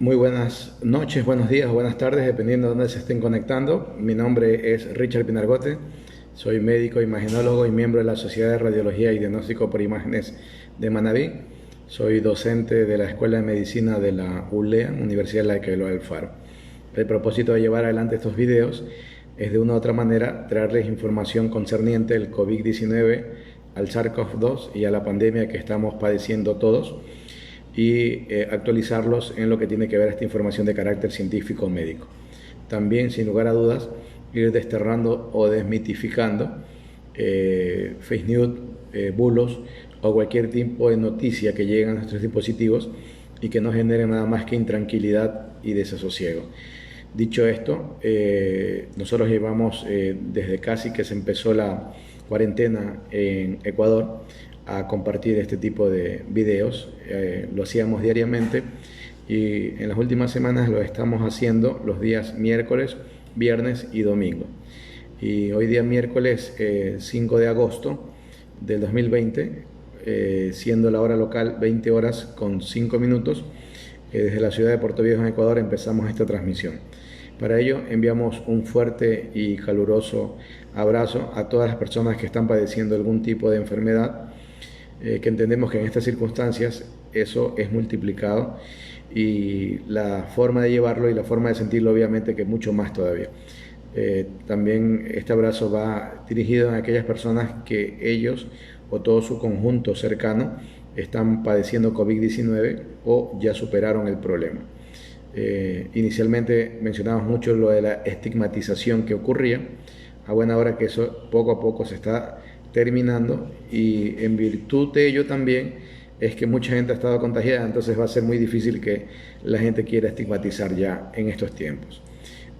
Muy buenas noches, buenos días o buenas tardes, dependiendo de dónde se estén conectando. Mi nombre es Richard Pinargote, soy médico imagenólogo y miembro de la Sociedad de Radiología y Diagnóstico por Imágenes de Manabí. Soy docente de la Escuela de Medicina de la ULEA, Universidad Laica de Eloy Alfaro. El propósito de llevar adelante estos videos es de una u otra manera traerles información concerniente al COVID-19, al SARS-CoV-2 y a la pandemia que estamos padeciendo todos, y actualizarlos en lo que tiene que ver a esta información de carácter científico o médico. También, sin lugar a dudas, ir desterrando o desmitificando fake news, bulos o cualquier tipo de noticia que lleguen a nuestros dispositivos y que no generen nada más que intranquilidad y desasosiego. Dicho esto, nosotros llevamos desde casi que se empezó la cuarentena en Ecuador a compartir este tipo de videos. Lo hacíamos diariamente y en las últimas semanas lo estamos haciendo los días miércoles, viernes y domingo. Y hoy día miércoles 5 de agosto del 2020, siendo la hora local 20 horas con 5 minutos, desde la ciudad de Puerto Viejo en Ecuador empezamos esta transmisión. Para ello enviamos un fuerte y caluroso abrazo a todas las personas que están padeciendo algún tipo de enfermedad, que entendemos que en estas circunstancias eso es multiplicado y la forma de llevarlo y la forma de sentirlo obviamente que mucho más todavía. También este abrazo va dirigido a aquellas personas que ellos o todo su conjunto cercano están padeciendo COVID-19 o ya superaron el problema. Inicialmente mencionamos mucho lo de la estigmatización que ocurría, a buena hora que eso poco a poco se está terminando, y en virtud de ello también es que mucha gente ha estado contagiada, entonces va a ser muy difícil que la gente quiera estigmatizar ya en estos tiempos.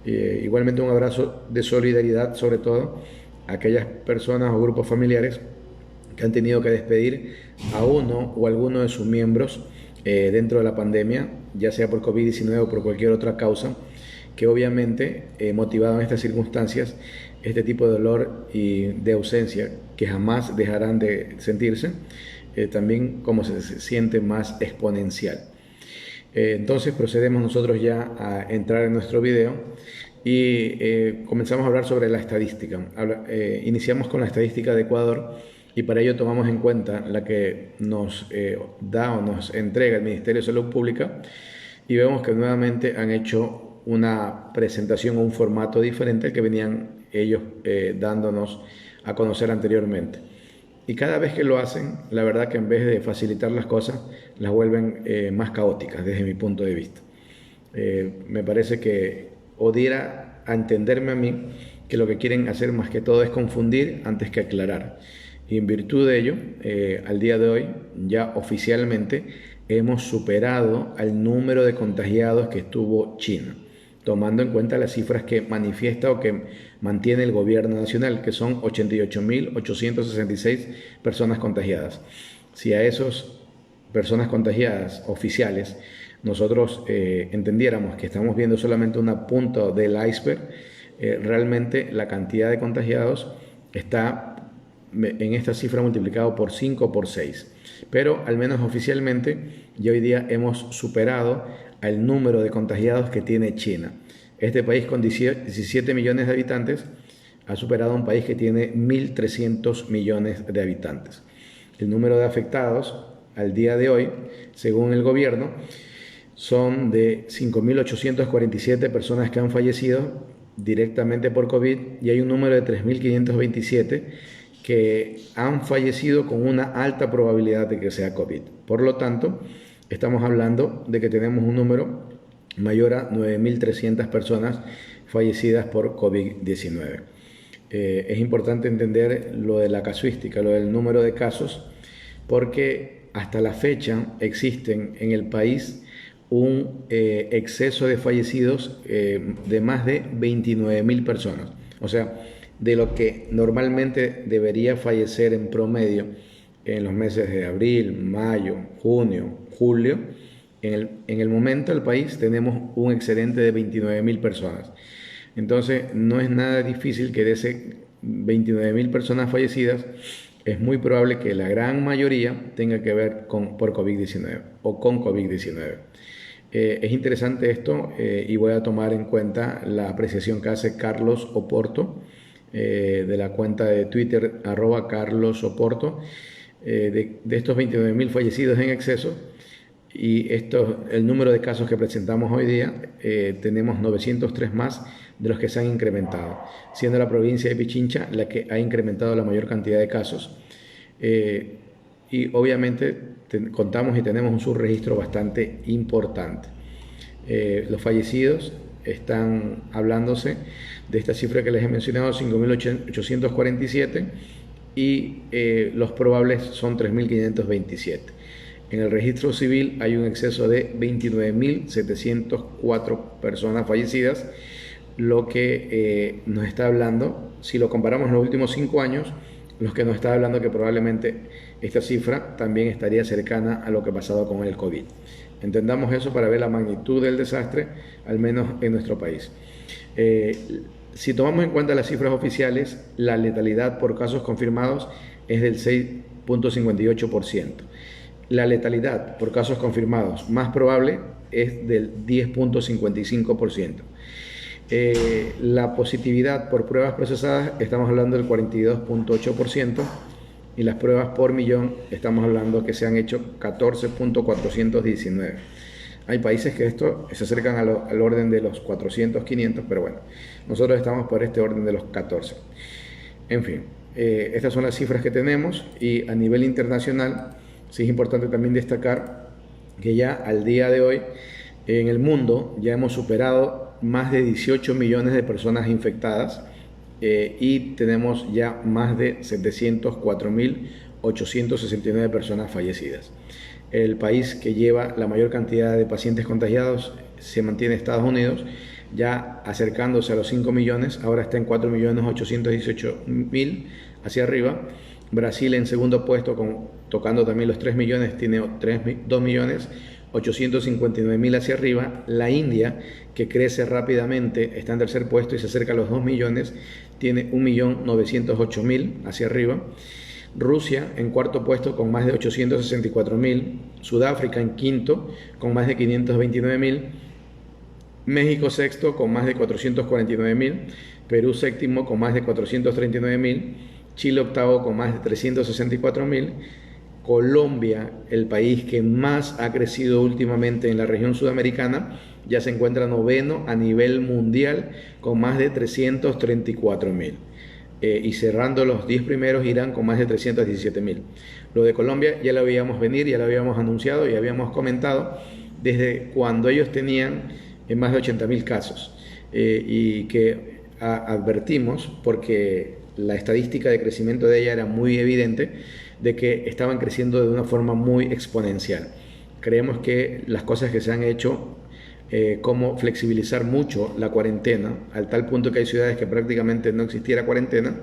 Igualmente un abrazo de solidaridad, sobre todo a aquellas personas o grupos familiares que han tenido que despedir a uno o alguno de sus miembros dentro de la pandemia, ya sea por COVID-19 o por cualquier otra causa, que obviamente motivado en estas circunstancias, este tipo de dolor y de ausencia que jamás dejarán de sentirse, también como se siente más exponencial. Entonces procedemos nosotros ya a entrar en nuestro video y comenzamos a hablar sobre la estadística. Iniciamos con la estadística de Ecuador y para ello tomamos en cuenta la que nos da o nos entrega el Ministerio de Salud Pública, y vemos que nuevamente han hecho una presentación o un formato diferente al que venían ellos dándonos a conocer anteriormente. Y cada vez que lo hacen, la verdad que en vez de facilitar las cosas, las vuelven más caóticas desde mi punto de vista. Me parece que o diera a entenderme a mí que lo que quieren hacer más que todo es confundir antes que aclarar. Y en virtud de ello, al día de hoy, ya oficialmente hemos superado al número de contagiados que estuvo China, tomando en cuenta las cifras que manifiesta o que mantiene el gobierno nacional, que son 88.866 personas contagiadas. Si a esas personas contagiadas oficiales nosotros entendiéramos que estamos viendo solamente una punta del iceberg, realmente la cantidad de contagiados está en esta cifra multiplicado por 5 o por 6. Pero al menos oficialmente ya hoy día hemos superado al número de contagiados que tiene China. Este país con 17 millones de habitantes ha superado a un país que tiene 1.300 millones de habitantes. El número de afectados al día de hoy, según el gobierno, son de 5.847 personas que han fallecido directamente por COVID, y hay un número de 3.527 que han fallecido con una alta probabilidad de que sea COVID. Por lo tanto, estamos hablando de que tenemos un número mayor a 9.300 personas fallecidas por COVID-19. Es importante entender lo de la casuística, lo del número de casos, porque hasta la fecha existen en el país un exceso de fallecidos de más de 29.000 personas. O sea, de lo que normalmente debería fallecer en promedio en los meses de abril, mayo, junio, julio, en el momento del país tenemos un excedente de 29.000 personas. Entonces no es nada difícil que de ese 29.000 personas fallecidas, es muy probable que la gran mayoría tenga que ver por COVID-19 o con COVID-19. Es interesante esto y voy a tomar en cuenta la apreciación que hace Carlos Oporto de la cuenta de Twitter @carlosoporto de estos 29.000 fallecidos en exceso y el número de casos que presentamos hoy día. Tenemos 903 más de los que se han incrementado, siendo la provincia de Pichincha la que ha incrementado la mayor cantidad de casos. Y obviamente contamos y tenemos un subregistro bastante importante. Los fallecidos están hablándose de esta cifra que les he mencionado, 5.847, y los probables son 3.527. En el registro civil hay un exceso de 29.704 personas fallecidas, lo que nos está hablando, si lo comparamos en los últimos 5 años, los que nos está hablando que probablemente esta cifra también estaría cercana a lo que ha pasado con el COVID. Entendamos eso para ver la magnitud del desastre, al menos en nuestro país. Si tomamos en cuenta las cifras oficiales, la letalidad por casos confirmados es del 6.58%. La letalidad por casos confirmados más probable es del 10.55%. La positividad por pruebas procesadas estamos hablando del 42.8%, y las pruebas por millón estamos hablando que se han hecho 14.419. Hay países que esto se acercan al orden de los 400, 500, pero bueno, nosotros estamos por este orden de los 14. En fin, estas son las cifras que tenemos, y a nivel internacional sí es importante también destacar que ya al día de hoy en el mundo ya hemos superado más de 18 millones de personas infectadas y tenemos ya más de 704.869 personas fallecidas. El país que lleva la mayor cantidad de pacientes contagiados se mantiene Estados Unidos, ya acercándose a los 5 millones, ahora está en 4.818.000 hacia arriba. Brasil en segundo puesto, tocando también los 3 millones, tiene 2.859.000 hacia arriba. La India, que crece rápidamente, está en tercer puesto y se acerca a los 2 millones, tiene 1.908.000 hacia arriba. Rusia en cuarto puesto con más de 864.000, Sudáfrica en quinto con más de 529.000, México sexto con más de 449.000, Perú séptimo con más de 439.000, Chile octavo con más de 364.000, Colombia, el país que más ha crecido últimamente en la región sudamericana, ya se encuentra noveno a nivel mundial con más de 334.000. Y cerrando los 10 primeros Irán con más de 317.000. Lo de Colombia ya lo veíamos venir, ya lo habíamos anunciado y habíamos comentado desde cuando ellos tenían más de 80.000 casos y que advertimos, porque la estadística de crecimiento de ella era muy evidente, de que estaban creciendo de una forma muy exponencial. Creemos que las cosas que se han hecho, como flexibilizar mucho la cuarentena, al tal punto que hay ciudades que prácticamente no existiera cuarentena,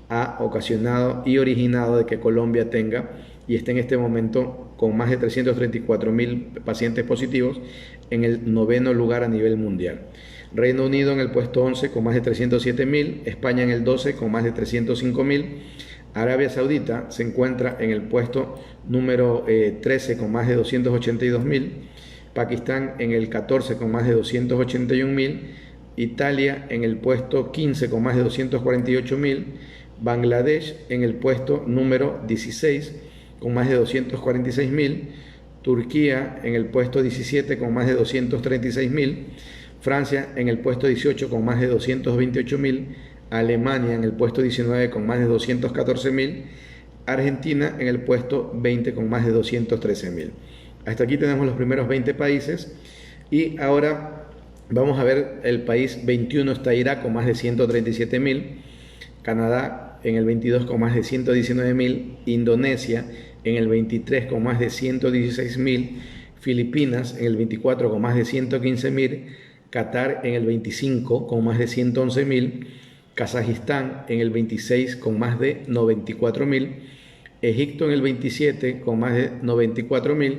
ha ocasionado y originado de que Colombia tenga y esté en este momento con más de 334.000 pacientes positivos, en el noveno lugar a nivel mundial. Reino Unido en el puesto 11 con más de 307.000, España en el 12 con más de 305.000, Arabia Saudita se encuentra en el puesto número 13 con más de 282.000, Pakistán en el 14 con más de 281.000, Italia en el puesto 15 con más de 248.000, Bangladesh en el puesto número 16 con más de 246.000, Turquía en el puesto 17 con más de 236.000, Francia en el puesto 18 con más de 228.000, Alemania en el puesto 19 con más de 214.000, Argentina en el puesto 20 con más de 213.000. Hasta aquí tenemos los primeros 20 países y ahora vamos a ver el país 21. Está Irak con más de 137.000, Canadá en el 22 con más de 119.000, Indonesia en el 23 con más de 116.000, Filipinas en el 24 con más de 115.000, Qatar en el 25 con más de 111.000, Kazajistán en el 26 con más de 94.000, Egipto en el 27 con más de 94.000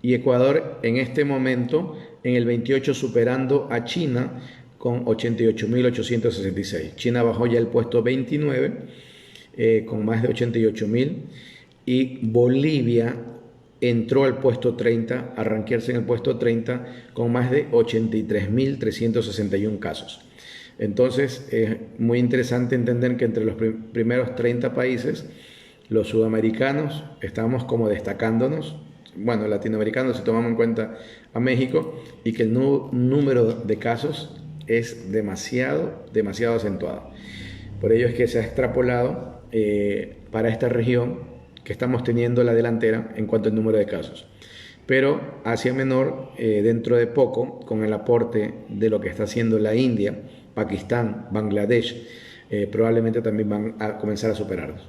y Ecuador en este momento en el 28 superando a China con 88.866. China bajó ya el puesto 29 con más de 88.000 y Bolivia entró al puesto 30, a rankearse en el puesto 30 con más de 83.361 casos. Entonces es muy interesante entender que entre los primeros 30 países, los sudamericanos estamos como destacándonos, bueno, latinoamericanos si tomamos en cuenta a México, y que el número de casos es demasiado acentuado. Por ello es que se ha extrapolado para esta región que estamos teniendo la delantera en cuanto al número de casos. Pero Asia Menor, dentro de poco, con el aporte de lo que está haciendo la India, Pakistán, Bangladesh, probablemente también van a comenzar a superarnos.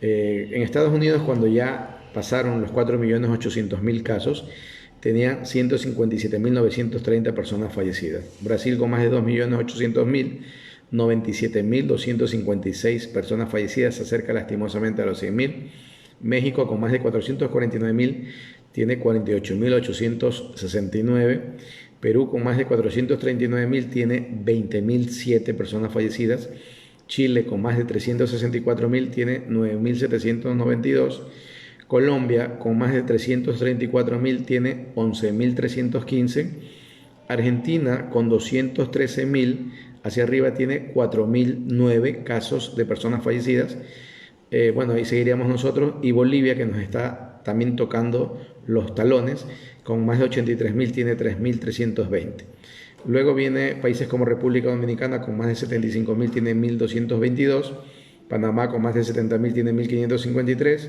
En Estados Unidos, cuando ya pasaron los 4.800.000 casos, tenía 157.930 personas fallecidas. Brasil, con más de 2.800.000, 97.256 personas fallecidas, se acerca lastimosamente a los 100.000. México, con más de 449.000, tiene 48.869. Perú, con más de 439.000, tiene 20.007 personas fallecidas. Chile, con más de 364.000, tiene 9.792. Colombia, con más de 334.000, tiene 11.315. Argentina, con 213.000, hacia arriba tiene 4.009 casos de personas fallecidas. Bueno, ahí seguiríamos nosotros. Y Bolivia, que nos está también tocando los talones, con más de 83.000, tiene 3.320. Luego viene países como República Dominicana, con más de 75.000, tiene 1.222. Panamá, con más de 70.000, tiene 1.553.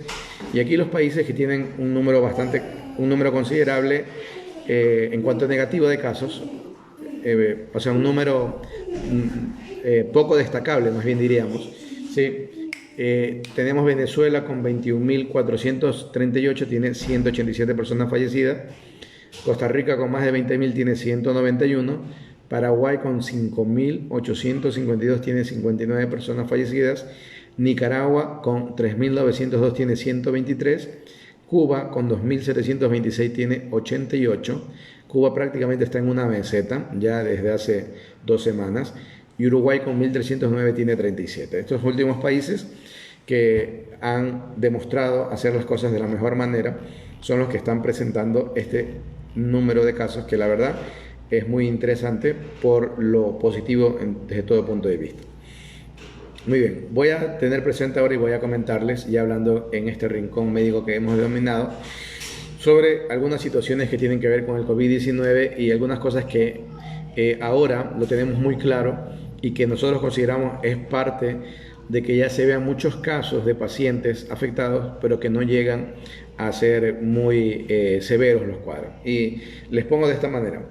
Y aquí los países que tienen un número considerable en cuanto a negativo de casos, o sea, un número poco destacable, más bien diríamos. ¿Sí? Tenemos Venezuela con 21.438, tiene 187 personas fallecidas. Costa Rica, con más de 20.000, tiene 191. Paraguay, con 5.852, tiene 59 personas fallecidas. Nicaragua, con 3.902, tiene 123. Cuba, con 2.726, tiene 88. Cuba prácticamente está en una meseta ya desde hace 2 semanas. Y Uruguay, con 1.309, tiene 37. Estos últimos países que han demostrado hacer las cosas de la mejor manera son los que están presentando este número de casos, que la verdad es muy interesante por lo positivo desde todo punto de vista. Muy bien, voy a tener presente ahora y voy a comentarles, ya hablando en este rincón médico que hemos denominado, sobre algunas situaciones que tienen que ver con el COVID-19 y algunas cosas que ahora lo tenemos muy claro y que nosotros consideramos es parte de que ya se vean muchos casos de pacientes afectados, pero que no llegan a ser muy severos los cuadros. Y les pongo de esta manera.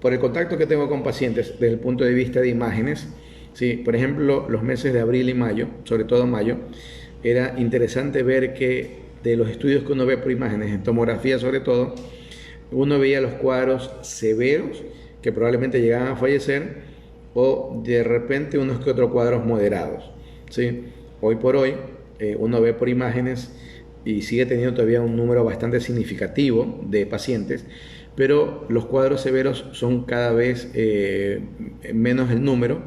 Por el contacto que tengo con pacientes desde el punto de vista de imágenes, ¿sí? Por ejemplo, los meses de abril y mayo, sobre todo mayo, era interesante ver que de los estudios que uno ve por imágenes, en tomografía sobre todo, uno veía los cuadros severos que probablemente llegaban a fallecer, o de repente unos que otros cuadros moderados, ¿sí? Hoy por hoy uno ve por imágenes y sigue teniendo todavía un número bastante significativo de pacientes, pero los cuadros severos son cada vez menos el número,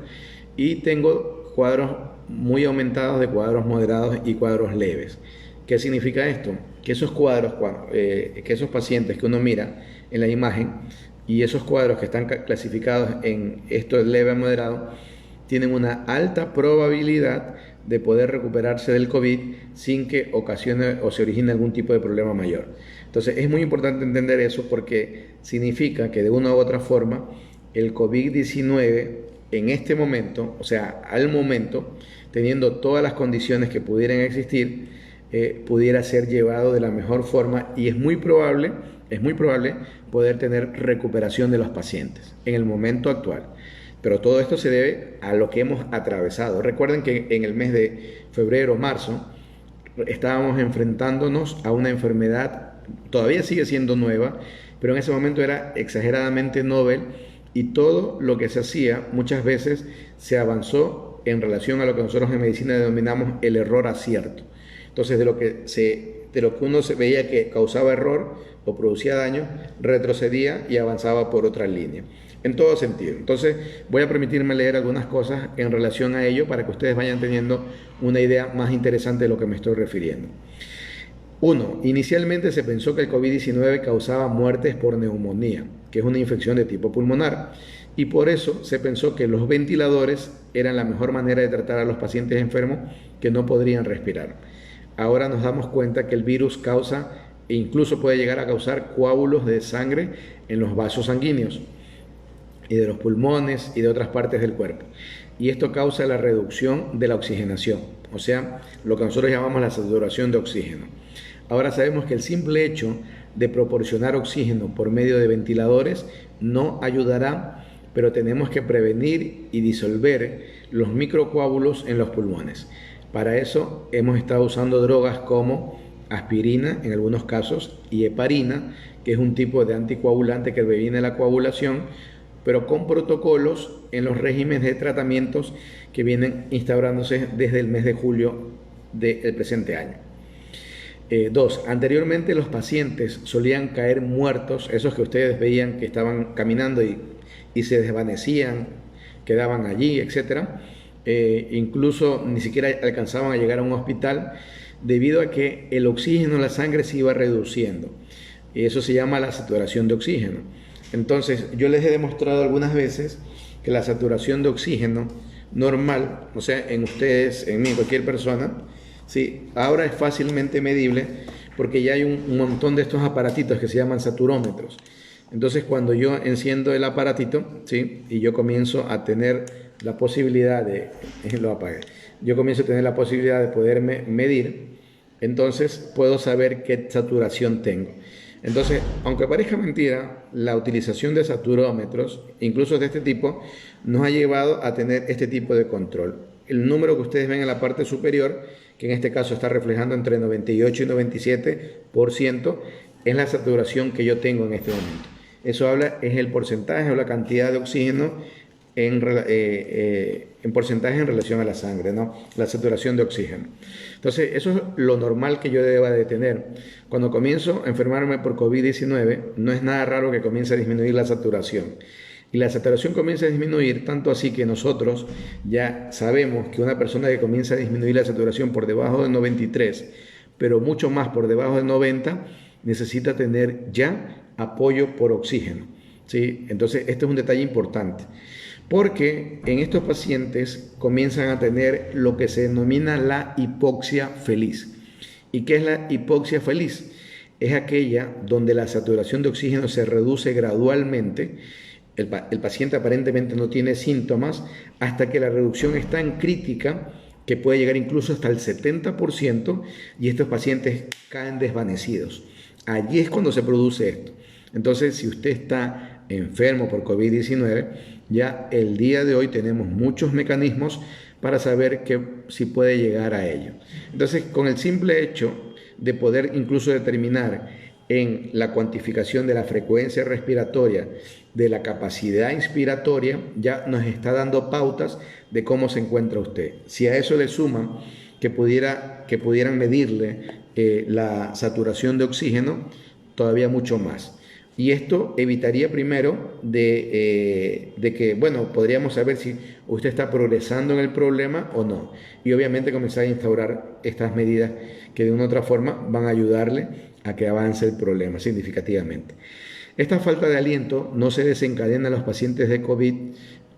y tengo cuadros muy aumentados de cuadros moderados y cuadros leves. ¿Qué significa esto? Que esos cuadros, que esos pacientes que uno mira en la imagen y esos cuadros que están clasificados en esto es leve a moderado, tienen una alta probabilidad de poder recuperarse del COVID sin que ocasione o se origine algún tipo de problema mayor. Entonces es muy importante entender eso, porque significa que de una u otra forma el COVID-19 en este momento, o sea, al momento, teniendo todas las condiciones que pudieran existir, pudiera ser llevado de la mejor forma, y es muy probable poder tener recuperación de los pacientes en el momento actual. Pero todo esto se debe a lo que hemos atravesado. Recuerden que en el mes de febrero, marzo, estábamos enfrentándonos a una enfermedad, todavía sigue siendo nueva, pero en ese momento era exageradamente novel, y todo lo que se hacía muchas veces se avanzó en relación a lo que nosotros en medicina denominamos el error acierto. Entonces de lo que uno se veía que causaba error o producía daño, retrocedía y avanzaba por otra línea, en todo sentido. Entonces voy a permitirme leer algunas cosas en relación a ello para que ustedes vayan teniendo una idea más interesante de lo que me estoy refiriendo. Uno, inicialmente se pensó que el COVID-19 causaba muertes por neumonía, que es una infección de tipo pulmonar, y por eso se pensó que los ventiladores eran la mejor manera de tratar a los pacientes enfermos que no podrían respirar. Ahora nos damos cuenta que el virus causa e incluso puede llegar a causar coágulos de sangre en los vasos sanguíneos y de los pulmones y de otras partes del cuerpo. Y esto causa la reducción de la oxigenación, o sea, lo que nosotros llamamos la saturación de oxígeno. Ahora sabemos que el simple hecho de proporcionar oxígeno por medio de ventiladores no ayudará, pero tenemos que prevenir y disolver los microcoágulos en los pulmones. Para eso hemos estado usando drogas como aspirina en algunos casos y heparina, que es un tipo de anticoagulante que previene la coagulación, pero con protocolos en los regímenes de tratamientos que vienen instaurándose desde el mes de julio del presente año. Dos, anteriormente los pacientes solían caer muertos, esos que ustedes veían que estaban caminando y se desvanecían, quedaban allí, etc. Incluso ni siquiera alcanzaban a llegar a un hospital debido a que el oxígeno en la sangre se iba reduciendo. Y eso se llama la saturación de oxígeno. Entonces, yo les he demostrado algunas veces que la saturación de oxígeno normal, o sea, en ustedes, en mí, en cualquier persona, sí, ahora es fácilmente medible porque ya hay un montón de estos aparatitos que se llaman saturómetros. Entonces, cuando yo enciendo el aparatito, ¿sí? Y yo comienzo a tener la posibilidad de, lo apagué, yo comienzo a tener la posibilidad de poderme medir, entonces puedo saber qué saturación tengo. Entonces, aunque parezca mentira, la utilización de saturómetros, incluso de este tipo, nos ha llevado a tener este tipo de control. El número que ustedes ven en la parte superior, que en este caso está reflejando entre 98 y 97%, es la saturación que yo tengo en este momento. Eso habla, es el porcentaje o la cantidad de oxígeno en porcentaje en relación a la sangre, ¿no? La saturación de oxígeno. Entonces, eso es lo normal que yo deba de tener. Cuando comienzo a enfermarme por COVID-19, no es nada raro que comience a disminuir la saturación. Y la saturación comienza a disminuir, tanto así que nosotros ya sabemos que una persona que comienza a disminuir la saturación por debajo de 93, pero mucho más por debajo de 90, necesita tener ya apoyo por oxígeno, ¿sí? Entonces, este es un detalle importante, porque en estos pacientes comienzan a tener lo que se denomina la hipoxia feliz. ¿Y qué es la hipoxia feliz? Es aquella donde la saturación de oxígeno se reduce gradualmente, el paciente aparentemente no tiene síntomas, hasta que la reducción es tan crítica que puede llegar incluso hasta el 70% y estos pacientes caen desvanecidos. Allí es cuando se produce esto. Entonces, si usted está enfermo por COVID-19, ya el día de hoy tenemos muchos mecanismos para saber que si puede llegar a ello. Entonces, con el simple hecho de poder incluso determinar en la cuantificación de la frecuencia respiratoria, de la capacidad inspiratoria, ya nos está dando pautas de cómo se encuentra usted. Si a eso le suman que pudieran medirle la saturación de oxígeno, todavía mucho más. Y esto evitaría primero de que, bueno, podríamos saber si usted está progresando en el problema o no. Y obviamente comenzar a instaurar estas medidas que de una u otra forma van a ayudarle a que avance el problema significativamente. Esta falta de aliento no se desencadena en los pacientes de COVID.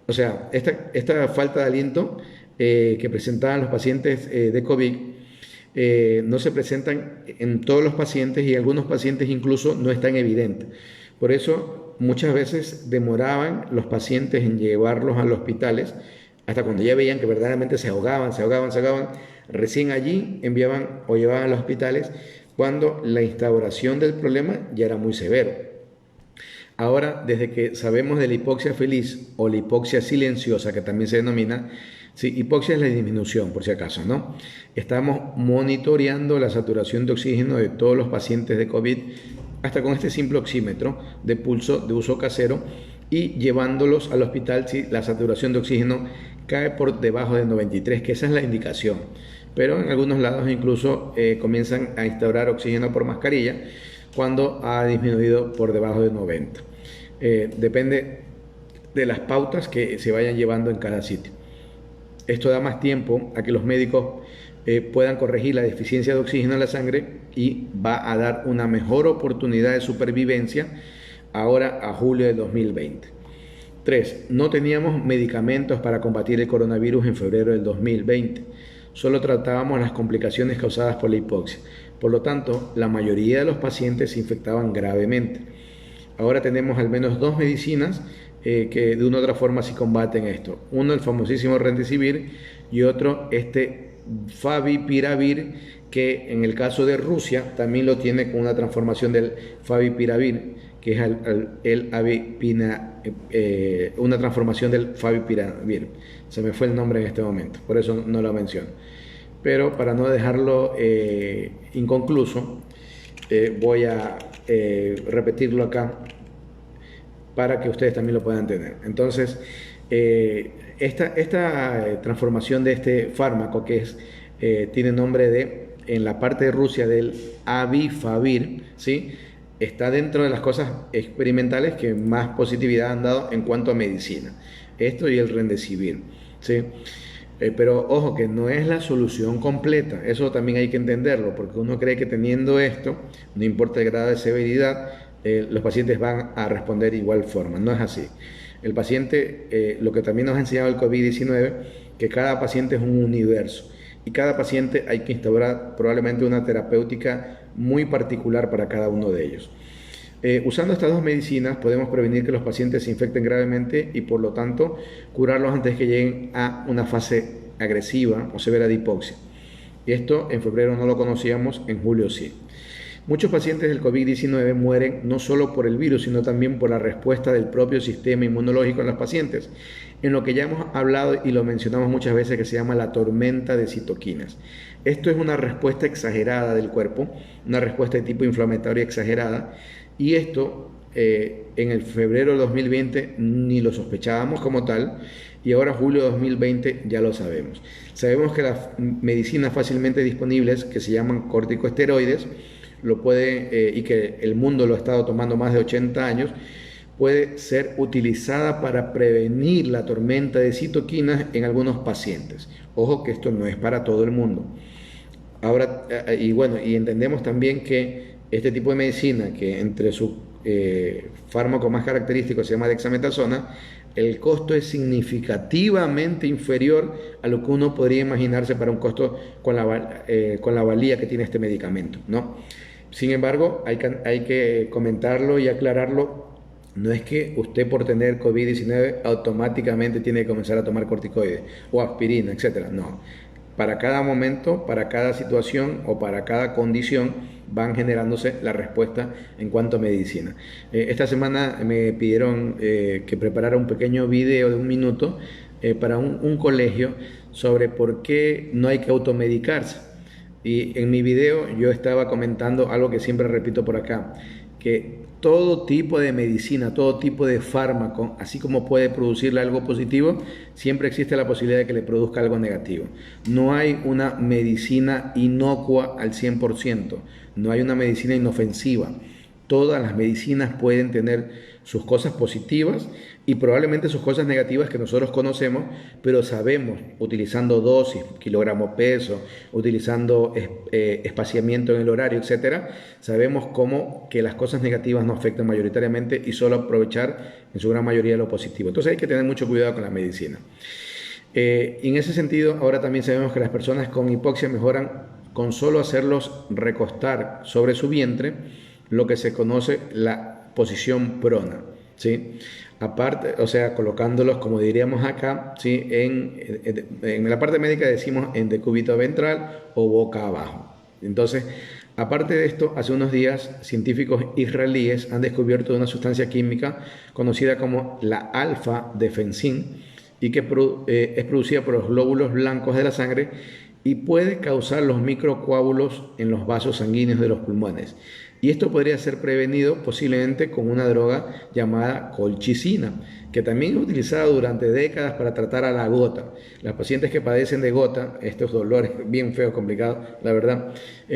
O sea, esta falta de aliento que presentaban los pacientes de COVID no se presentan en todos los pacientes y algunos pacientes incluso no están evidentes. Por eso muchas veces demoraban los pacientes en llevarlos a los hospitales hasta cuando ya veían que verdaderamente se ahogaban. Recién allí enviaban o llevaban a los hospitales cuando la instauración del problema ya era muy severo. Ahora, desde que sabemos de la hipoxia feliz o la hipoxia silenciosa, que también se denomina, sí, hipoxia es la disminución, por si acaso, ¿no? Estamos monitoreando la saturación de oxígeno de todos los pacientes de COVID, hasta con este simple oxímetro de pulso de uso casero, y llevándolos al hospital si la saturación de oxígeno cae por debajo de 93, que esa es la indicación. Pero en algunos lados incluso comienzan a instaurar oxígeno por mascarilla cuando ha disminuido por debajo de 90. Depende de las pautas que se vayan llevando en cada sitio. Esto da más tiempo a que los médicos puedan corregir la deficiencia de oxígeno en la sangre y va a dar una mejor oportunidad de supervivencia ahora a julio de 2020. 3. No teníamos medicamentos para combatir el coronavirus en febrero del 2020. Solo tratábamos las complicaciones causadas por la hipoxia. Por lo tanto, la mayoría de los pacientes se infectaban gravemente. Ahora tenemos al menos 2 medicinas que de una u otra forma sí combaten esto. Uno, el famosísimo Remdesivir, y otro, Favipiravir, que en el caso de Rusia también lo tiene con una transformación del Favipiravir, que es una transformación del Favipiravir. Se me fue el nombre en este momento, por eso no lo menciono. Pero para no dejarlo inconcluso, voy a repetirlo acá para que ustedes también lo puedan tener. Entonces, esta transformación de este fármaco, que tiene nombre en la parte de Rusia del Avifavir, ¿sí?, está dentro de las cosas experimentales que más positividad han dado en cuanto a medicina. Esto y el Remdesivir, ¿sí? Pero ojo, que no es la solución completa. Eso también hay que entenderlo, porque uno cree que teniendo esto, no importa el grado de severidad, los pacientes van a responder de igual forma. No es así. El paciente, lo que también nos ha enseñado el COVID-19, que cada paciente es un universo y cada paciente hay que instaurar probablemente una terapéutica muy particular para cada uno de ellos. Usando estas 2 medicinas podemos prevenir que los pacientes se infecten gravemente y por lo tanto curarlos antes que lleguen a una fase agresiva o severa de hipoxia. Y esto en febrero no lo conocíamos, en julio sí. Muchos pacientes del COVID-19 mueren no solo por el virus, sino también por la respuesta del propio sistema inmunológico en los pacientes, en lo que ya hemos hablado y lo mencionamos muchas veces, que se llama la tormenta de citoquinas. Esto es una respuesta exagerada del cuerpo, una respuesta de tipo inflamatorio exagerada, y esto en el febrero de 2020 ni lo sospechábamos como tal, y ahora julio de 2020 ya lo sabemos. Sabemos que las medicinas fácilmente disponibles, que se llaman corticosteroides, y que el mundo lo ha estado tomando más de 80 años, puede ser utilizada para prevenir la tormenta de citoquinas en algunos pacientes. Ojo que esto no es para todo el mundo. Ahora, y entendemos también que este tipo de medicina, que entre sus fármacos más característicos se llama dexametasona, el costo es significativamente inferior a lo que uno podría imaginarse para un costo con la valía que tiene este medicamento, ¿no? Sin embargo, hay que comentarlo y aclararlo. No es que usted por tener COVID-19 automáticamente tiene que comenzar a tomar corticoides o aspirina, etc. No. Para cada momento, para cada situación o para cada condición van generándose la respuesta en cuanto a medicina. Esta semana me pidieron que preparara un pequeño video de 1 minuto para un colegio sobre por qué no hay que automedicarse. Y en mi video yo estaba comentando algo que siempre repito por acá, que todo tipo de medicina, todo tipo de fármaco, así como puede producirle algo positivo, siempre existe la posibilidad de que le produzca algo negativo. No hay una medicina inocua al 100%, no hay una medicina inofensiva. Todas las medicinas pueden tener sus cosas positivas y probablemente sus cosas negativas que nosotros conocemos, pero sabemos, utilizando dosis, kilogramo peso, utilizando espaciamiento en el horario, etcétera, sabemos cómo que las cosas negativas no afectan mayoritariamente y solo aprovechar en su gran mayoría lo positivo. Entonces hay que tener mucho cuidado con la medicina. En ese sentido, ahora también sabemos que las personas con hipoxia mejoran con solo hacerlos recostar sobre su vientre, lo que se conoce la posición prona, ¿sí? Aparte, o sea, colocándolos, como diríamos acá, ¿sí?, en la parte médica decimos en decúbito ventral o boca abajo. Entonces, aparte de esto, hace unos días científicos israelíes han descubierto una sustancia química conocida como la alfa-defensin y que es producida por los glóbulos blancos de la sangre y puede causar los microcoágulos en los vasos sanguíneos de los pulmones. Y esto podría ser prevenido posiblemente con una droga llamada colchicina, que también es utilizada durante décadas para tratar a la gota. Las pacientes que padecen de gota, estos dolores bien feos, complicados, la verdad,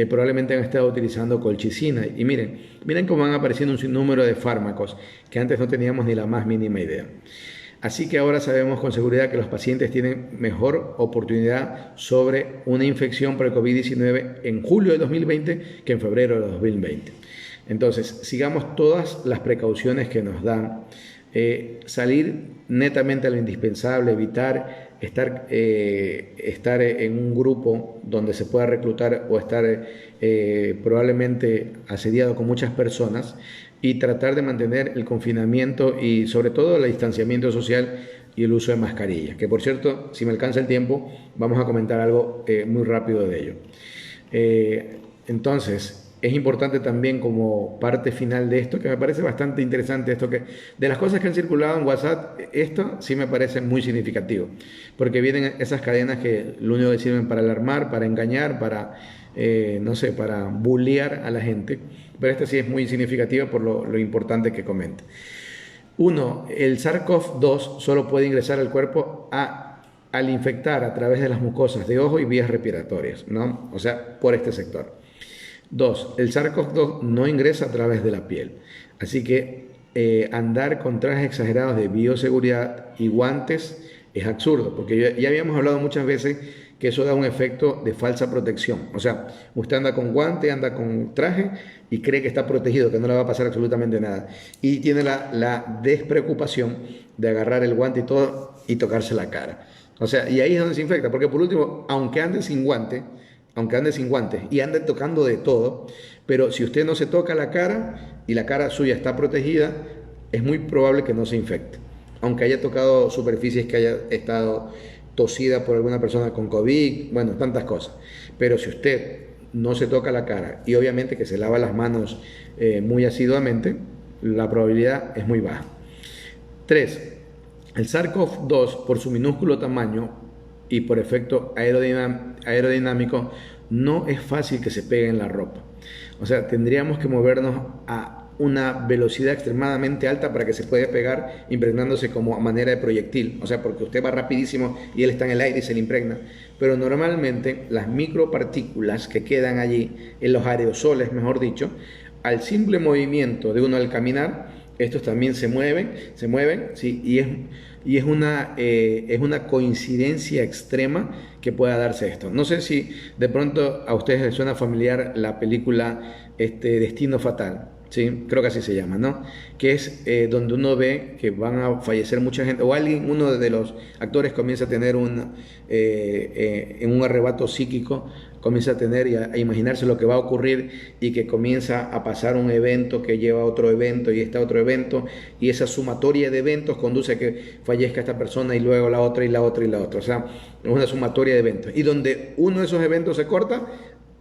probablemente han estado utilizando colchicina. Y miren cómo van apareciendo un sinnúmero de fármacos que antes no teníamos ni la más mínima idea. Así que ahora sabemos con seguridad que los pacientes tienen mejor oportunidad sobre una infección por el COVID-19 en julio de 2020 que en febrero de 2020. Entonces, sigamos todas las precauciones que nos dan. Salir netamente a lo indispensable, evitar estar en un grupo donde se pueda reclutar o estar probablemente asediado con muchas personas, y tratar de mantener el confinamiento y sobre todo el distanciamiento social y el uso de mascarillas, que por cierto, si me alcanza el tiempo, vamos a comentar algo muy rápido de ello. Entonces, es importante también como parte final de esto, que me parece bastante interesante, esto que de las cosas que han circulado en WhatsApp, esto sí me parece muy significativo, porque vienen esas cadenas que lo único que sirven para alarmar, para engañar, para, no sé, para bullear a la gente, pero esta sí es muy significativa por lo importante que comenta. Uno, el SARS-CoV-2 solo puede ingresar al cuerpo al infectar a través de las mucosas de ojo y vías respiratorias, ¿no? O sea, por este sector. 2. El SARS-CoV-2 no ingresa a través de la piel. Así que andar con trajes exagerados de bioseguridad y guantes es absurdo, porque ya habíamos hablado muchas veces que eso da un efecto de falsa protección. O sea, usted anda con guante, anda con traje y cree que está protegido, que no le va a pasar absolutamente nada. Y tiene la despreocupación de agarrar el guante y todo y tocarse la cara. O sea, y ahí es donde se infecta, porque por último, aunque ande sin guantes y ande tocando de todo, pero si usted no se toca la cara y la cara suya está protegida, es muy probable que no se infecte, aunque haya tocado superficies que haya estado tosida por alguna persona con COVID, bueno, tantas cosas. Pero si usted no se toca la cara y obviamente que se lava las manos muy asiduamente, la probabilidad es muy baja. 3. El SARS-CoV-2, por su minúsculo tamaño y por efecto aerodinámico, no es fácil que se pegue en la ropa. O sea, tendríamos que movernos a una velocidad extremadamente alta para que se pueda pegar impregnándose como a manera de proyectil. O sea, porque usted va rapidísimo y él está en el aire y se le impregna. Pero normalmente las micropartículas que quedan allí, en los aerosoles, mejor dicho, al simple movimiento de uno al caminar, estos también se mueven, ¿sí? Y es una coincidencia extrema que pueda darse esto. No sé si de pronto a ustedes les suena familiar la película Destino Fatal, ¿sí? Creo que así se llama, ¿no? Que es donde uno ve que van a fallecer mucha gente, o uno de los actores comienza a tener en un arrebato psíquico, comienza a tener y a imaginarse lo que va a ocurrir, y que comienza a pasar un evento que lleva a otro evento y está otro evento, y esa sumatoria de eventos conduce a que fallezca esta persona y luego la otra y la otra y la otra. O sea, es una sumatoria de eventos, y donde uno de esos eventos se corta,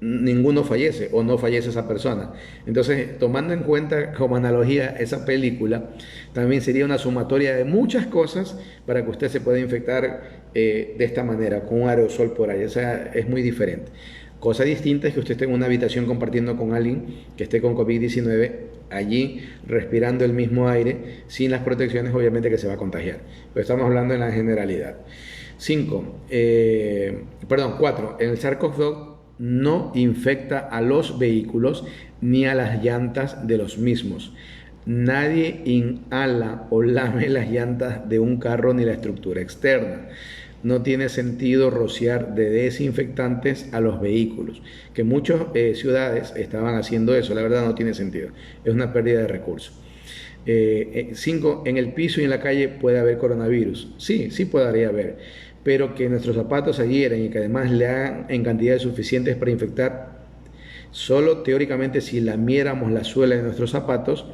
ninguno fallece o no fallece esa persona. Entonces, tomando en cuenta como analogía esa película, también sería una sumatoria de muchas cosas para que usted se pueda infectar de esta manera, con un aerosol por ahí. O sea, es muy diferente. Cosa distinta es que usted esté en una habitación compartiendo con alguien que esté con COVID-19, allí respirando el mismo aire, sin las protecciones, obviamente que se va a contagiar. Pero estamos hablando en la generalidad. 4. El SARS-CoV-2 no infecta a los vehículos ni a las llantas de los mismos. Nadie inhala o lame las llantas de un carro ni la estructura externa. No tiene sentido rociar de desinfectantes a los vehículos, que muchas ciudades estaban haciendo eso. La verdad no tiene sentido, es una pérdida de recursos. 5. En el piso y en la calle puede haber coronavirus. Sí podría haber, pero que nuestros zapatos se hieren y que además le hagan en cantidades suficientes para infectar, solo teóricamente si lamiéramos la suela de nuestros zapatos,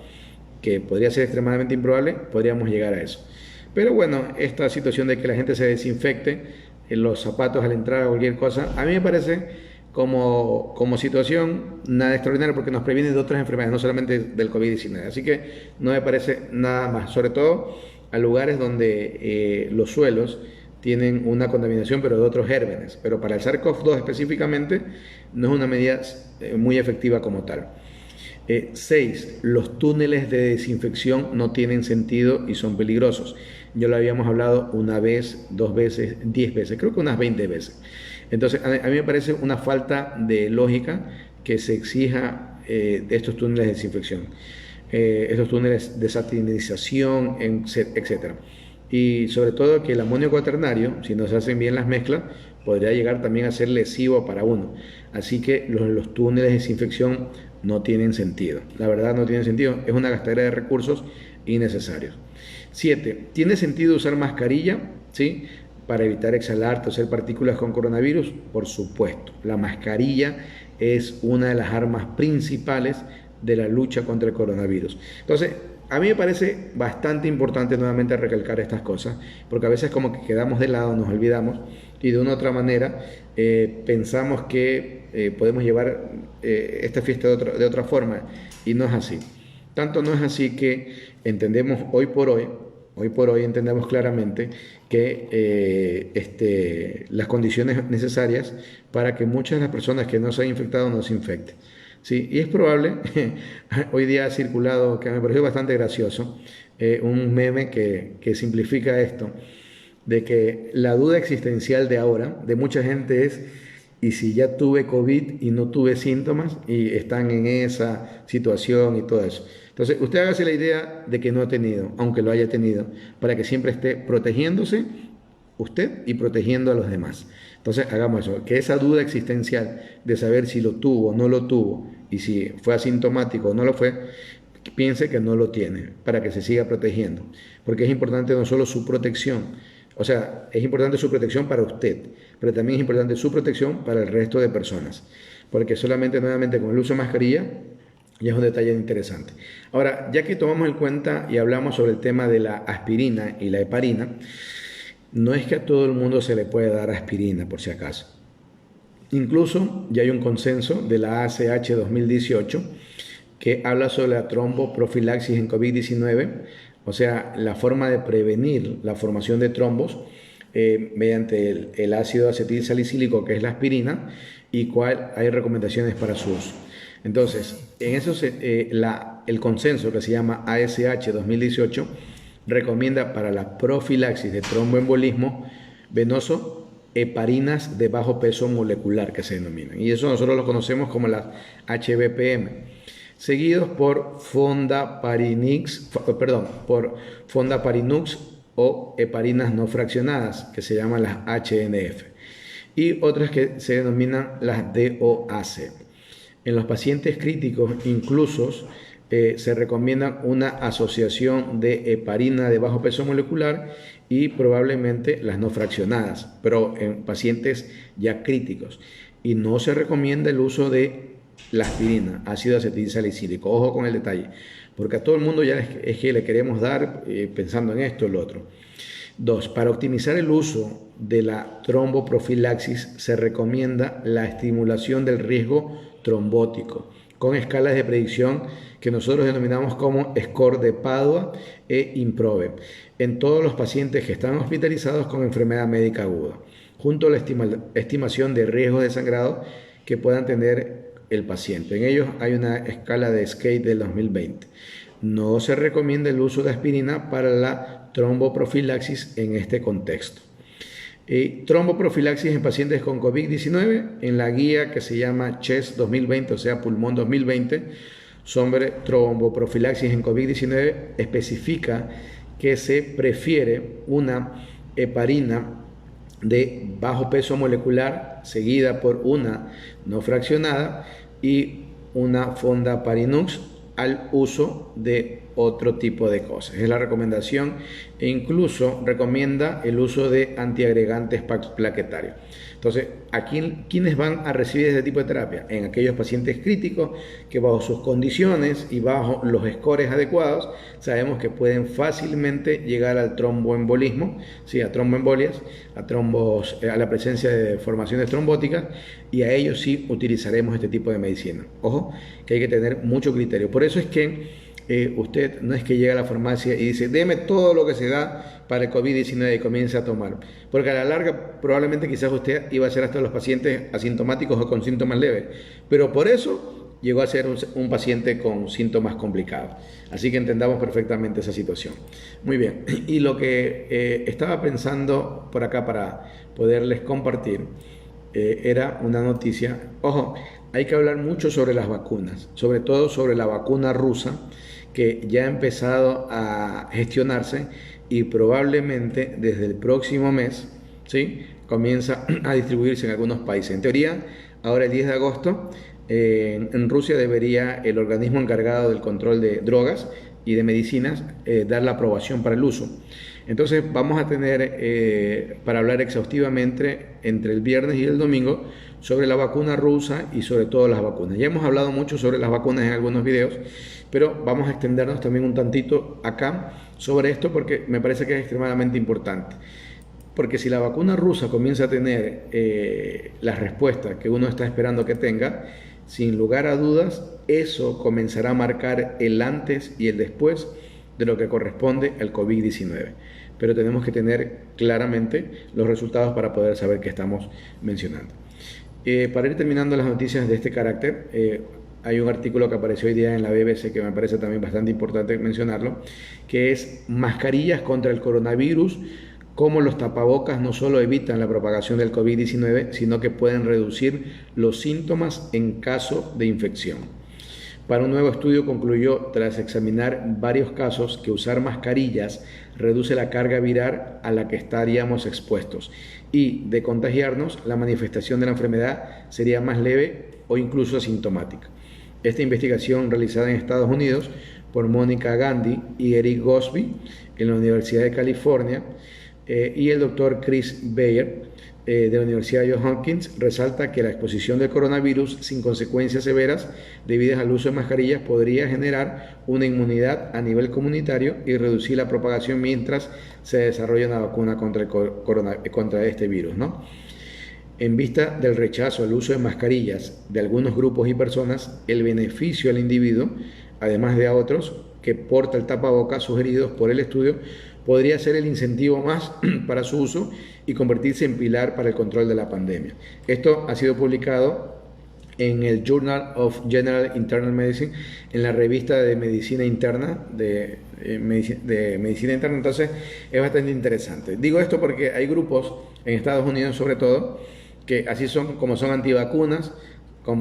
que podría ser extremadamente improbable, podríamos llegar a eso. Pero bueno, esta situación de que la gente se desinfecte en los zapatos al entrar a cualquier cosa, a mí me parece como situación nada extraordinario, porque nos previene de otras enfermedades, no solamente del COVID-19. Así que no me parece nada más, sobre todo a lugares donde los suelos tienen una contaminación, pero de otros gérmenes. Pero para el SARS-CoV-2 específicamente no es una medida muy efectiva como tal. 6. Los túneles de desinfección no tienen sentido y son peligrosos. Ya lo habíamos hablado una vez, 2 veces, 10 veces, creo que unas 20 veces. Entonces, a mí me parece una falta de lógica que se exija de estos túneles de desinfección, estos túneles de sanitización, etc. y sobre todo que el amonio cuaternario, si no se hacen bien las mezclas, podría llegar también a ser lesivo para uno. Así que los túneles de desinfección no tienen sentido. La verdad no tienen sentido. Es una gastadera de recursos innecesarios. 7. ¿Tiene sentido usar mascarilla? ¿Sí? Para evitar exhalar, toser partículas con coronavirus. Por supuesto. La mascarilla es una de las armas principales de la lucha contra el coronavirus. Entonces, a mí me parece bastante importante nuevamente recalcar estas cosas, porque a veces como que quedamos de lado, nos olvidamos y de una u otra manera pensamos que podemos llevar esta fiesta de otra forma, y no es así. Tanto no es así que entendemos hoy por hoy entendemos claramente que las condiciones necesarias para que muchas de las personas que no se han infectado no se infecten. Sí, y es probable, hoy día ha circulado, que me pareció bastante gracioso, un meme que simplifica esto, de que la duda existencial de ahora, de mucha gente es, ¿y si ya tuve COVID y no tuve síntomas y están en esa situación y todo eso? Entonces, usted hágase la idea de que no ha tenido, aunque lo haya tenido, para que siempre esté protegiéndose usted y protegiendo a los demás. Entonces hagamos eso, que esa duda existencial de saber si lo tuvo o no lo tuvo y si fue asintomático o no lo fue, piense que no lo tiene para que se siga protegiendo, porque es importante no solo su protección, o sea, es importante su protección para usted, pero también es importante su protección para el resto de personas, porque solamente nuevamente con el uso de mascarilla ya es un detalle interesante. Ahora, ya que tomamos en cuenta y hablamos sobre el tema de la aspirina y la heparina, no es que a todo el mundo se le puede dar aspirina, por si acaso. Incluso ya hay un consenso de la ACH 2018 que habla sobre la tromboprofilaxis en COVID-19, o sea, la forma de prevenir la formación de trombos mediante el ácido acetil salicílico, que es la aspirina, y cuál hay recomendaciones para su uso. Entonces, en eso el consenso que se llama ASH 2018 recomienda para la profilaxis de tromboembolismo venoso heparinas de bajo peso molecular, que se denominan, y eso nosotros lo conocemos como las HBPM, seguidos por fondaparinux o heparinas no fraccionadas, que se llaman las HNF, y otras que se denominan las DOAC. En los pacientes críticos incluso se recomienda una asociación de heparina de bajo peso molecular y probablemente las no fraccionadas, pero en pacientes ya críticos. Y no se recomienda el uso de la aspirina, ácido acetil salicílico. Ojo con el detalle, porque a todo el mundo ya es que le queremos dar pensando en esto o lo otro. 2. Para optimizar el uso de la tromboprofilaxis se recomienda la estimulación del riesgo trombótico con escalas de predicción que nosotros denominamos como score de Padua e IMPROVE en todos los pacientes que están hospitalizados con enfermedad médica aguda, junto a la estimación de riesgos de sangrado que puedan tener el paciente. En ellos hay una escala de SCATE del 2020. No se recomienda el uso de aspirina para la tromboprofilaxis en este contexto. Tromboprofilaxis en pacientes con COVID-19 en la guía que se llama CHEST 2020, o sea, Pulmón 2020, sobre tromboprofilaxis en COVID-19, especifica que se prefiere una heparina de bajo peso molecular seguida por una no fraccionada y una fondaparinux al uso de otro tipo de cosas. Es la recomendación, e incluso recomienda el uso de antiagregantes plaquetarios. Entonces, ¿quiénes van a recibir este tipo de terapia? En aquellos pacientes críticos que bajo sus condiciones y bajo los scores adecuados sabemos que pueden fácilmente llegar al tromboembolismo, ¿sí? A tromboembolias, a la presencia de formaciones trombóticas, y a ellos sí utilizaremos este tipo de medicina. Ojo, que hay que tener mucho criterio. Por eso es que usted no es que llega a la farmacia y dice, deme todo lo que se da para el COVID-19 y comience a tomar, porque a la larga probablemente quizás usted iba a ser hasta los pacientes asintomáticos o con síntomas leves, pero por eso llegó a ser un paciente con síntomas complicados. Así que entendamos perfectamente esa situación. Muy bien, y lo que estaba pensando por acá para poderles compartir era una noticia. Ojo, hay que hablar mucho sobre las vacunas, sobre todo sobre la vacuna rusa, que ya ha empezado a gestionarse y probablemente desde el próximo mes, ¿sí?, comienza a distribuirse en algunos países. En teoría, ahora el 10 de agosto, en Rusia debería el organismo encargado del control de drogas y de medicinas dar la aprobación para el uso. Entonces vamos a tener para hablar exhaustivamente entre el viernes y el domingo sobre la vacuna rusa y sobre todo las vacunas. Ya hemos hablado mucho sobre las vacunas en algunos videos, pero vamos a extendernos también un tantito acá sobre esto porque me parece que es extremadamente importante. Porque si la vacuna rusa comienza a tener la respuesta que uno está esperando que tenga, sin lugar a dudas, eso comenzará a marcar el antes y el después de lo que corresponde al COVID-19. Pero tenemos que tener claramente los resultados para poder saber qué estamos mencionando. Para ir terminando las noticias de este carácter, hay un artículo que apareció hoy día en la BBC que me parece también bastante importante mencionarlo, que es mascarillas contra el coronavirus, cómo los tapabocas no solo evitan la propagación del COVID-19, sino que pueden reducir los síntomas en caso de infección. Para un nuevo estudio concluyó, tras examinar varios casos, que usar mascarillas reduce la carga viral a la que estaríamos expuestos y, de contagiarnos, la manifestación de la enfermedad sería más leve o incluso asintomática. Esta investigación, realizada en Estados Unidos por Mónica Gandhi y Eric Gosby en la Universidad de California y el doctor Chris Bayer de la Universidad de Johns Hopkins, resalta que la exposición del coronavirus sin consecuencias severas debidas al uso de mascarillas podría generar una inmunidad a nivel comunitario y reducir la propagación mientras se desarrolla una vacuna contra este virus, ¿no? En vista del rechazo al uso de mascarillas de algunos grupos y personas, el beneficio al individuo, además de a otros que porta el tapabocas sugeridos por el estudio, podría ser el incentivo más para su uso y convertirse en pilar para el control de la pandemia. Esto ha sido publicado en el Journal of General Internal Medicine, en la revista de medicina interna, de medicina interna. Entonces es bastante interesante. Digo esto porque hay grupos en Estados Unidos sobre todo que así son, como son antivacunas,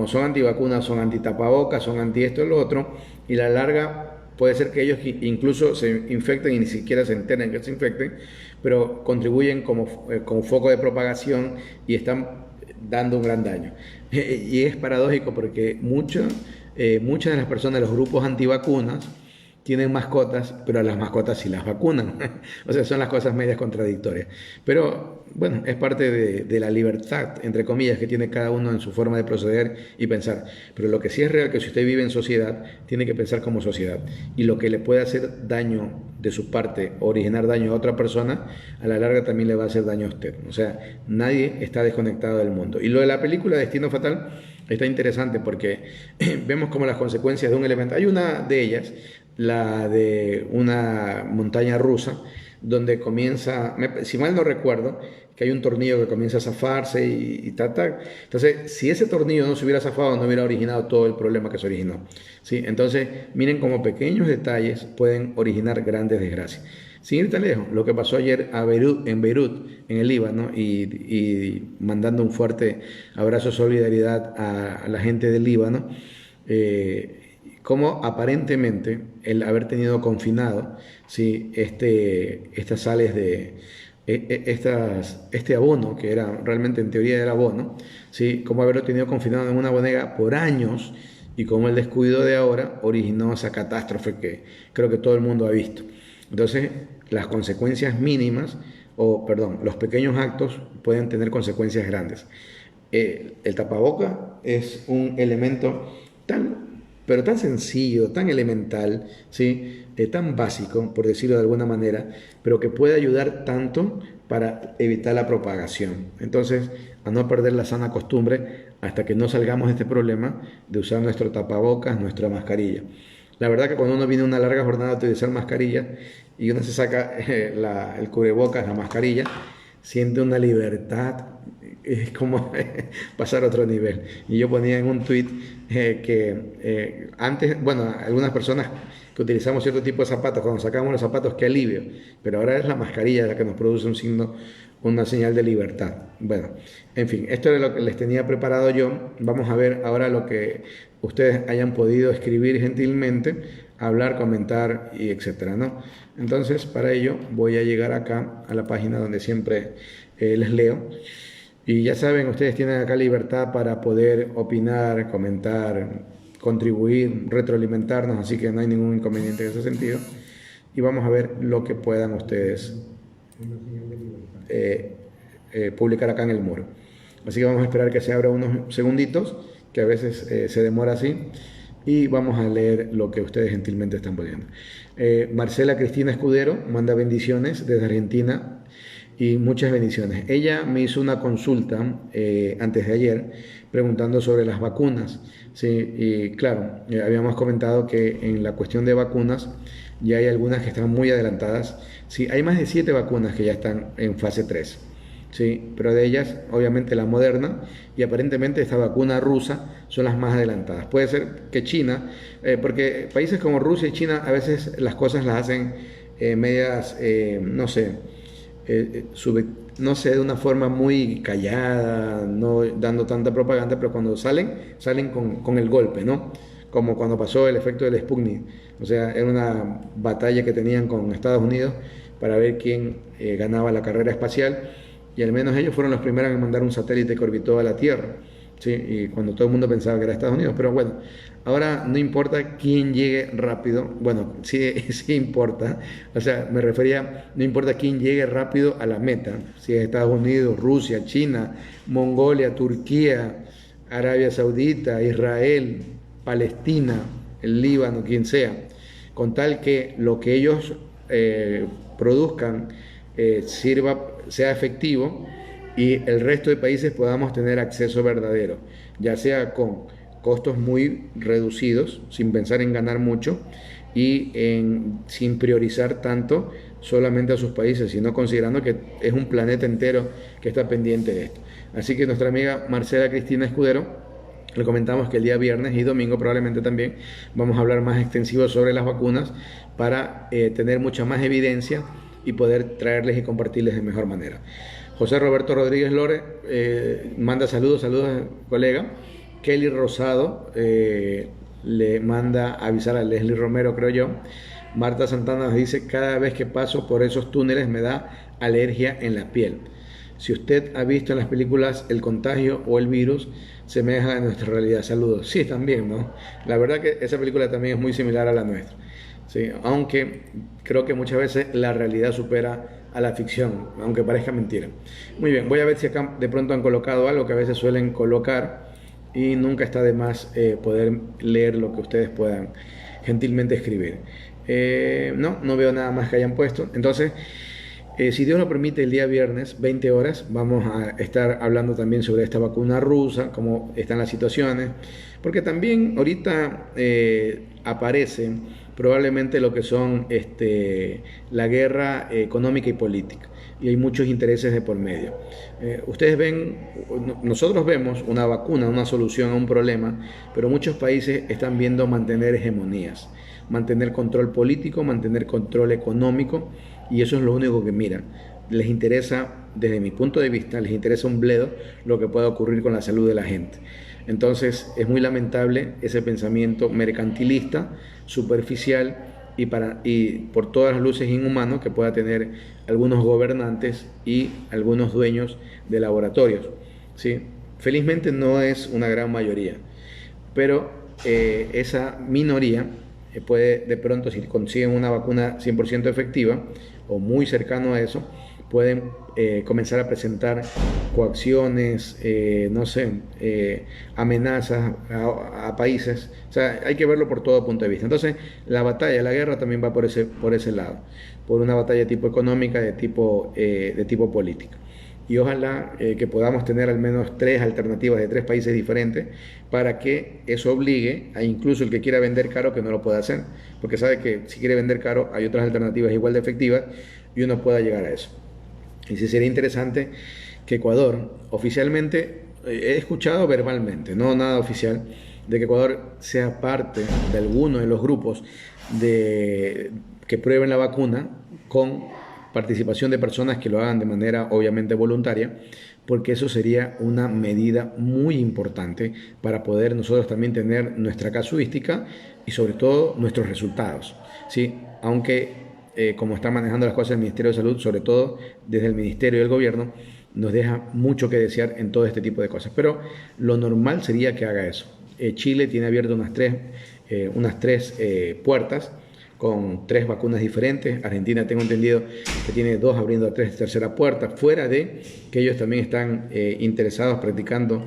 son antitapabocas, son anti esto y lo otro, y a la larga puede ser que ellos incluso se infecten y ni siquiera se enteren que se infecten, pero contribuyen como foco de propagación y están dando un gran daño. Y es paradójico porque muchas de las personas de los grupos antivacunas tienen mascotas, pero a las mascotas sí las vacunan. O sea, son las cosas medias contradictorias. Pero bueno, es parte de la libertad, entre comillas, que tiene cada uno en su forma de proceder y pensar. Pero lo que sí es real, que si usted vive en sociedad, tiene que pensar como sociedad. Y lo que le puede hacer daño de su parte, originar daño a otra persona, a la larga también le va a hacer daño a usted. O sea, nadie está desconectado del mundo. Y lo de la película Destino Fatal está interesante porque vemos como las consecuencias de un elemento. Hay una de ellas, la de una montaña rusa, donde comienza, si mal no recuerdo, que hay un tornillo que comienza a zafarse y tal. Entonces, si ese tornillo no se hubiera zafado, no hubiera originado todo el problema que se originó, ¿sí? Entonces, miren cómo pequeños detalles pueden originar grandes desgracias. Sin ir tan lejos, lo que pasó ayer en Beirut, en el Líbano, y mandando un fuerte abrazo de solidaridad a la gente del Líbano, como aparentemente el haber tenido confinado, ¿sí?, estas sales de este abono, que era realmente en teoría era abono, ¿sí?, como haberlo tenido confinado en una bodega por años y como el descuido de ahora originó esa catástrofe que creo que todo el mundo ha visto. Entonces, las consecuencias mínimas, los pequeños actos pueden tener consecuencias grandes. El tapaboca es un elemento pero tan sencillo, tan elemental, ¿sí?, tan básico, por decirlo de alguna manera, pero que puede ayudar tanto para evitar la propagación. Entonces, a no perder la sana costumbre hasta que no salgamos de este problema de usar nuestro tapabocas, nuestra mascarilla. La verdad que cuando uno viene una larga jornada de utilizar mascarilla y uno se saca el cubrebocas, la mascarilla, siente una libertad, es como pasar a otro nivel. Y yo ponía en un tweet que antes, bueno, algunas personas que utilizamos cierto tipo de zapatos, cuando sacamos los zapatos, qué alivio, pero ahora es la mascarilla la que nos produce un signo, una señal de libertad. Bueno, en fin, esto es lo que les tenía preparado yo. Vamos a ver ahora lo que ustedes hayan podido escribir gentilmente hablar, comentar y etcétera, ¿no? Entonces, para ello voy a llegar acá a la página donde siempre les leo. Y ya saben, ustedes tienen acá libertad para poder opinar, comentar, contribuir, retroalimentarnos, así que no hay ningún inconveniente en ese sentido. Y vamos a ver lo que puedan ustedes publicar acá en el muro. Así que vamos a esperar que se abra unos segunditos, que a veces se demora así, y vamos a leer lo que ustedes gentilmente están poniendo. Marcela Cristina Escudero manda bendiciones desde Argentina y muchas bendiciones. Ella me hizo una consulta antes de ayer preguntando sobre las vacunas. Sí, y claro, habíamos comentado que en la cuestión de vacunas ya hay algunas que están muy adelantadas. Sí, hay más de 7 vacunas que ya están en fase 3. Sí, pero de ellas, obviamente la Moderna y aparentemente esta vacuna rusa son las más adelantadas. Puede ser que China, porque países como Rusia y China a veces las cosas las hacen medias, no sé, no sé, de una forma muy callada, no dando tanta propaganda, pero cuando salen con el golpe, ¿no? Como cuando pasó el efecto del Sputnik. O sea, era una batalla que tenían con Estados Unidos para ver quién ganaba la carrera espacial. Y al menos ellos fueron los primeros en mandar un satélite que orbitó a la Tierra, ¿sí? Y cuando todo el mundo pensaba que era Estados Unidos, pero bueno, ahora no importa quién llegue rápido, bueno, sí, sí importa, o sea, me refería, no importa quién llegue rápido a la meta, si es Estados Unidos, Rusia, China, Mongolia, Turquía, Arabia Saudita, Israel, Palestina, el Líbano, quien sea, con tal que lo que ellos produzcan sea efectivo y el resto de países podamos tener acceso verdadero, ya sea con costos muy reducidos, sin pensar en ganar mucho y sin priorizar tanto solamente a sus países, sino considerando que es un planeta entero que está pendiente de esto. Así que nuestra amiga Marcela Cristina Escudero, le comentamos que el día viernes y domingo probablemente también vamos a hablar más extensivo sobre las vacunas para tener mucha más evidencia y poder traerles y compartirles de mejor manera. José Roberto Rodríguez Lore manda saludos, colega. Kelly Rosado le manda avisar a Leslie Romero, creo yo. Marta Santana nos dice: cada vez que paso por esos túneles me da alergia en la piel. Si usted ha visto en las películas El Contagio o El Virus, semeja a nuestra realidad. Saludos. Sí, también, ¿no? La verdad que esa película también es muy similar a la nuestra. Sí, aunque creo que muchas veces la realidad supera a la ficción, aunque parezca mentira. Muy bien, voy a ver si acá de pronto han colocado algo que a veces suelen colocar y nunca está de más poder leer lo que ustedes puedan gentilmente escribir. No veo nada más que hayan puesto. Entonces, si Dios lo permite, el día viernes, 20 horas, vamos a estar hablando también sobre esta vacuna rusa, cómo están las situaciones, porque también ahorita aparece probablemente lo que son la guerra económica y política, y hay muchos intereses de por medio. Ustedes ven, nosotros vemos una vacuna, una solución a un problema, pero muchos países están viendo mantener hegemonías, mantener control político, mantener control económico, y eso es lo único que miran. Les interesa, desde mi punto de vista, les interesa un bledo lo que pueda ocurrir con la salud de la gente. Entonces es muy lamentable ese pensamiento mercantilista, superficial y por todas las luces inhumano que pueda tener algunos gobernantes y algunos dueños de laboratorios, ¿sí? Felizmente no es una gran mayoría, pero esa minoría puede de pronto, si consiguen una vacuna 100% efectiva o muy cercano a eso, pueden comenzar a presentar coacciones, no sé, amenazas a países. O sea, hay que verlo por todo punto de vista. Entonces, la batalla, la guerra también va por ese lado, por una batalla de tipo económica, de tipo político. Y ojalá que podamos tener al menos 3 alternativas de 3 países diferentes para que eso obligue a incluso el que quiera vender caro que no lo pueda hacer, porque sabe que si quiere vender caro hay otras alternativas igual de efectivas y uno pueda llegar a eso. Y sí sería interesante que Ecuador oficialmente, he escuchado verbalmente, no nada oficial, de que Ecuador sea parte de alguno de los grupos que prueben la vacuna con participación de personas que lo hagan de manera obviamente voluntaria, porque eso sería una medida muy importante para poder nosotros también tener nuestra casuística y sobre todo nuestros resultados, ¿sí? Aunque como está manejando las cosas el Ministerio de Salud, sobre todo desde el Ministerio y el Gobierno, nos deja mucho que desear en todo este tipo de cosas. Pero lo normal sería que haga eso. Chile tiene abierto unas tres puertas con 3 vacunas diferentes. Argentina, tengo entendido que tiene 2 abriendo a 3 tercera puerta, fuera de que ellos también están interesados practicando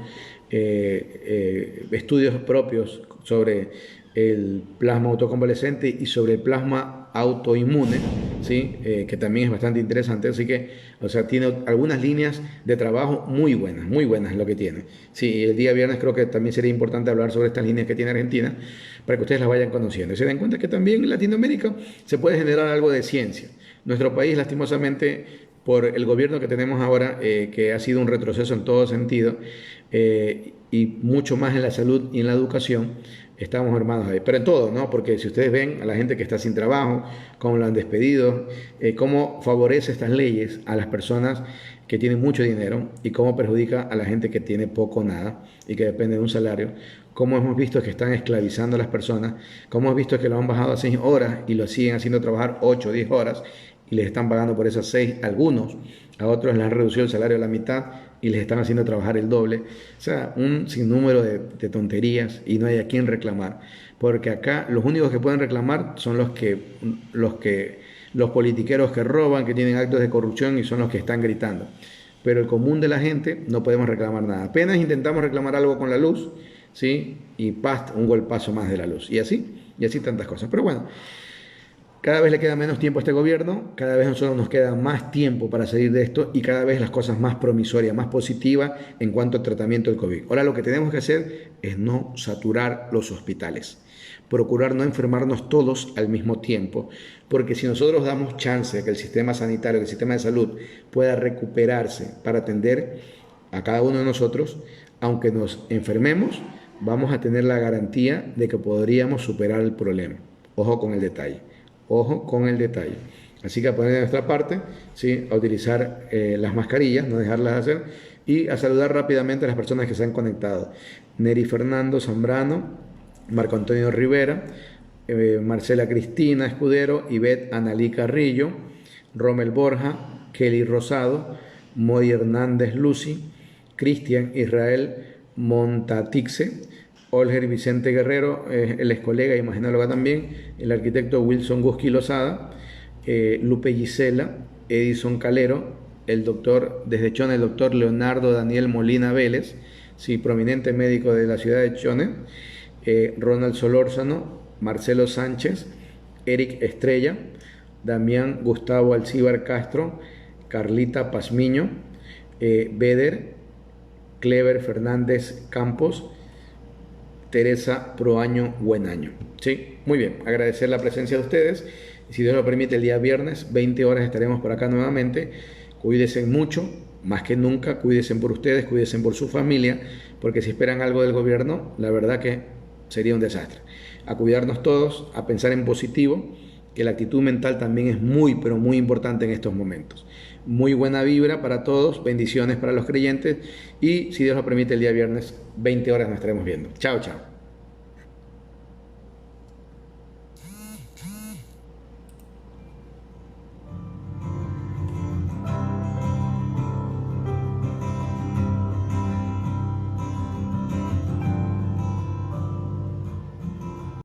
estudios propios sobre el plasma autoconvalescente y sobre el plasma autoinmune, ¿sí? Que también es bastante interesante. Así que, o sea, tiene algunas líneas de trabajo muy buenas lo que tiene. Sí, el día viernes creo que también sería importante hablar sobre estas líneas que tiene Argentina para que ustedes las vayan conociendo y se den cuenta que también en Latinoamérica se puede generar algo de ciencia. Nuestro país, lastimosamente, por el gobierno que tenemos ahora, que ha sido un retroceso en todo sentido, y mucho más en la salud y en la educación, estamos hermanos ahí. Pero en todo, ¿no? Porque si ustedes ven a la gente que está sin trabajo, cómo lo han despedido, cómo favorece estas leyes a las personas que tienen mucho dinero y cómo perjudica a la gente que tiene poco o nada y que depende de un salario, cómo hemos visto que están esclavizando a las personas, cómo hemos visto que lo han bajado a 6 horas y lo siguen haciendo trabajar 8 o 10 horas y les están pagando por esas 6 algunos, a otros les han reducido el salario a la mitad y les están haciendo trabajar el doble. O sea, un sinnúmero de tonterías y no hay a quién reclamar, porque acá los únicos que pueden reclamar son los politiqueros que roban, que tienen actos de corrupción y son los que están gritando. Pero el común de la gente no podemos reclamar nada. Apenas intentamos reclamar algo con la luz, ¿sí? Y un golpazo más de la luz. Y así tantas cosas. Pero bueno, cada vez le queda menos tiempo a este gobierno, cada vez a nosotros nos queda más tiempo para salir de esto y cada vez las cosas más promisorias, más positivas en cuanto al tratamiento del COVID. Ahora lo que tenemos que hacer es no saturar los hospitales, procurar no enfermarnos todos al mismo tiempo, porque si nosotros damos chance de que el sistema sanitario, que el sistema de salud pueda recuperarse para atender a cada uno de nosotros, aunque nos enfermemos, vamos a tener la garantía de que podríamos superar el problema. Ojo con el detalle. Ojo con el detalle. Así que a poner de nuestra parte, ¿sí? A utilizar las mascarillas, no dejarlas de hacer, y a saludar rápidamente a las personas que se han conectado. Neri Fernando Zambrano, Marco Antonio Rivera, Marcela Cristina Escudero, Ivette Analí Carrillo, Rommel Borja, Kelly Rosado, Moy Hernández Lucy, Cristian Israel Montatixe, Olger Vicente Guerrero, él es colega, imaginóloga también, el arquitecto Wilson Gusky Lozada, Lupe Gisela, Edison Calero, el doctor, desde Chone, el doctor Leonardo Daniel Molina Vélez, sí, prominente médico de la ciudad de Chone, Ronald Solórzano, Marcelo Sánchez, Eric Estrella, Damián Gustavo Alcíbar Castro, Carlita Pazmiño, Beder, Clever Fernández Campos, Teresa Proaño Buenaño. Sí, muy bien, agradecer la presencia de ustedes. Si Dios lo permite, el día viernes, 20 horas, estaremos por acá nuevamente. Cuídense mucho, más que nunca, cuídense por ustedes, cuídense por su familia, porque si esperan algo del gobierno, la verdad que sería un desastre. A cuidarnos todos, a pensar en positivo, que la actitud mental también es muy, pero muy importante en estos momentos. Muy buena vibra para todos, bendiciones para los creyentes y si Dios lo permite el día viernes, 20 horas nos estaremos viendo. Chao, chao.